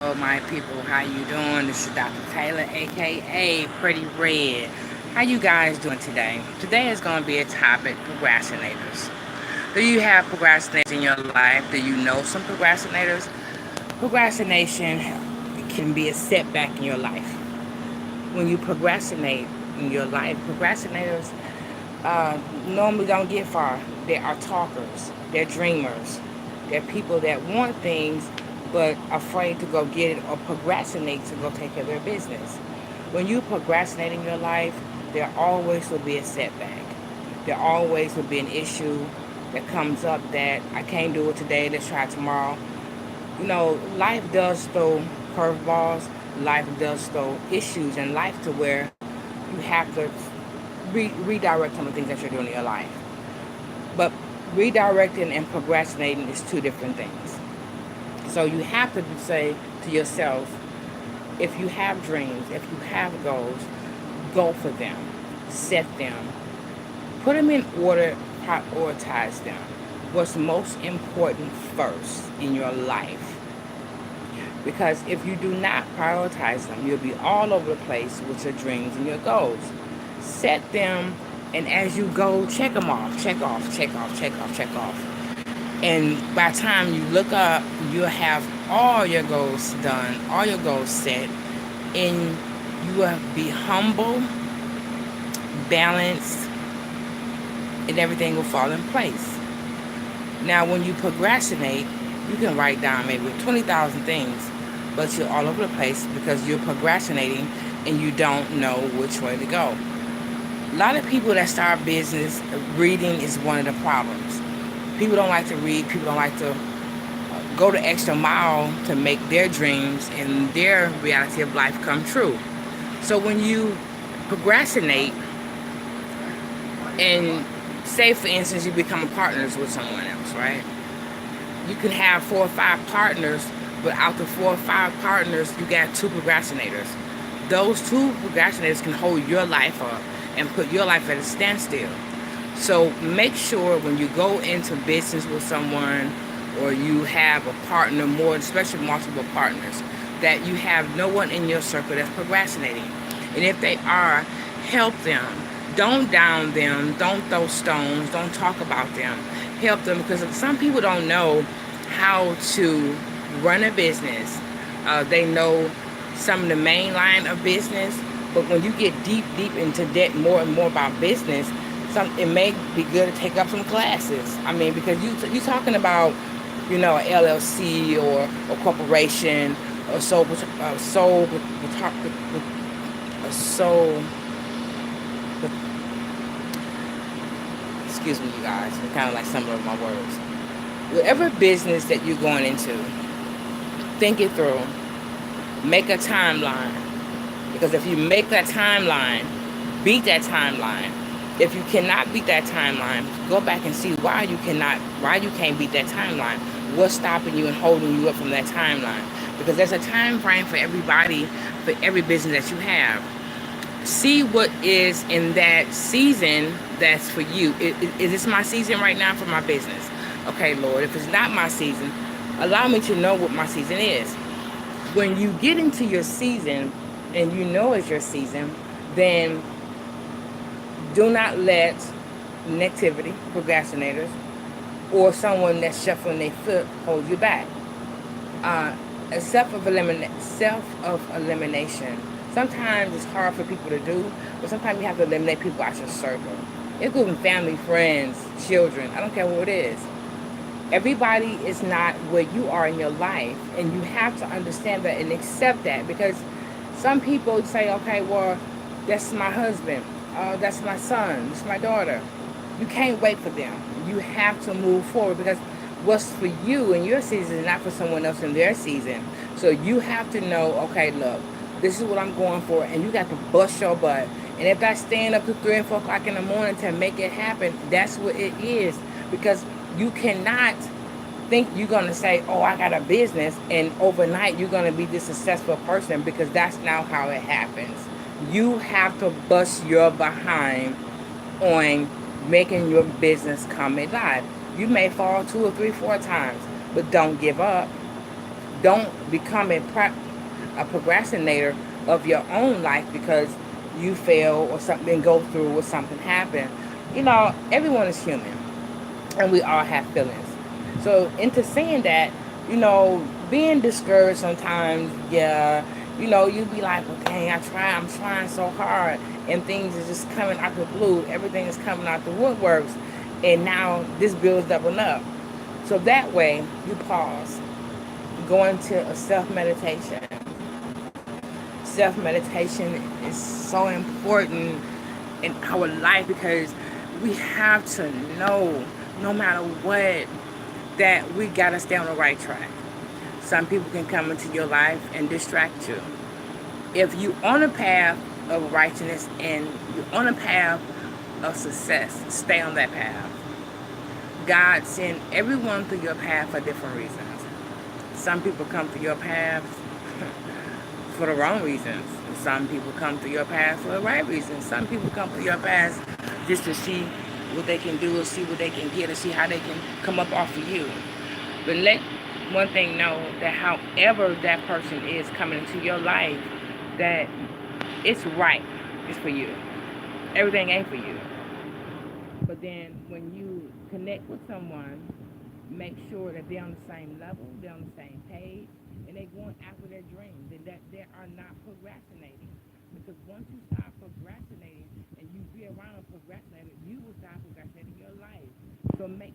Hello, my people. How you doing? This is Dr. Taylor, aka Pretty Red. How you guys doing today? Today is going to be a topic: procrastinators. Do you have procrastinators in your life? Do you know some procrastinators? Procrastination can be a setback in your life. When you procrastinate in your life, procrastinators normally don't get far. They are talkers. They're dreamers. They're people that want things but afraid to go get it or procrastinate to go take care of their business. When you procrastinate in your life, there always will be a setback. There always will be an issue that comes up that I can't do it today, let's try it tomorrow. Life does throw curveballs. Life does throw issues in life to where you have to redirect some of the things that you're doing in your life. But redirecting and procrastinating is two different things. So you have to say to yourself, if you have dreams, if you have goals, go for them, set them, put them in order, prioritize them. What's most important first in your life. Because if you do not prioritize them, you'll be all over the place with your dreams and your goals. Set them, and as you go, check them off, check off, check off, check off, check off. And by the time you look up, you'll have all your goals done, all your goals set, and you will be humble, balanced, and everything will fall in place. Now, when you procrastinate, you can write down maybe 20,000 things, but you're all over the place because you're procrastinating and you don't know which way to go. A lot of people that start business, reading is one of the problems. People don't like to read. People don't like to go the extra mile to make their dreams and their reality of life come true. So when you procrastinate and say, for instance, you become partners with someone else, right? You can have 4 or 5 partners, but out the 4 or 5 partners, you got 2 procrastinators. Those 2 procrastinators can hold your life up and put your life at a standstill. So make sure when you go into business with someone or you have a partner, more especially multiple partners, that you have no one in your circle that's procrastinating. And if they are, help them. Don't down them. Don't throw stones. Don't talk about them. Help them, because some people don't know how to run a business. They know some of the main line of business, but when you get deep into debt more and more about business, it may be good to take up some classes. I mean, because you're talking about, a LLC or a corporation or excuse me, you guys, I'm kind of like some of my words. Whatever business that you're going into, think it through. Make a timeline. Because if you make that timeline, beat that timeline. If you cannot beat that timeline, go back and see why you can't beat that timeline. What's stopping you and holding you up from that timeline? Because there's a time frame for everybody, for every business that you have. See what is in that season that's for you. Is this my season right now for my business? Okay, Lord, if it's not my season, allow me to know what my season is. When you get into your season and you know it's your season, then do not let negativity, procrastinators, or someone that's shuffling their foot hold you back. Self-elimination. Sometimes it's hard for people to do, but sometimes you have to eliminate people out your circle. Including family, friends, children. I don't care what it is. Everybody is not where you are in your life, and you have to understand that and accept that, because some people say, okay, well, that's my husband, that's my son, that's my daughter. You can't wait for them. You have to move forward, because what's for you in your season is not for someone else in their season. So you have to know, okay, look, this is what I'm going for, and you got to bust your butt. And if that's staying up to 3 and 4 o'clock in the morning to make it happen, that's what it is. Because you cannot think you're going to say, oh, I got a business, and overnight you're going to be this successful person, because that's not how it happens. You have to bust your behind on making your business come alive. You may fall 2 or 3, 4 times, but don't give up. Don't become a procrastinator of your own life because you fail or something go through or something happen. Everyone is human and we all have feelings. So into saying that, being discouraged sometimes, yeah, you be like, well, dang, I'm trying so hard, and things are just coming out the blue. Everything is coming out the woodworks, and now this builds doubling up. So that way, you pause, go into a self-meditation. Self-meditation is so important in our life because we have to know, no matter what, that we gotta stay on the right track. Some people can come into your life and distract you. If you on a path of righteousness and you're on a path of success, stay on that path. God sent everyone through your path for different reasons. Some people come through your path for the wrong reasons. Some people come through your path for the right reasons. Some people come through your path just to see what they can do or see what they can get or see how they can come up off of you. But let one thing know that however that person is coming into your life, that it's right. It's for you. Everything ain't for you. But then when you connect with someone, make sure that they're on the same level, they're on the same page, and they're going after their dreams, and that they are not procrastinating. Because once you stop procrastinating and you be around a procrastinator, you will stop procrastinating your life. So make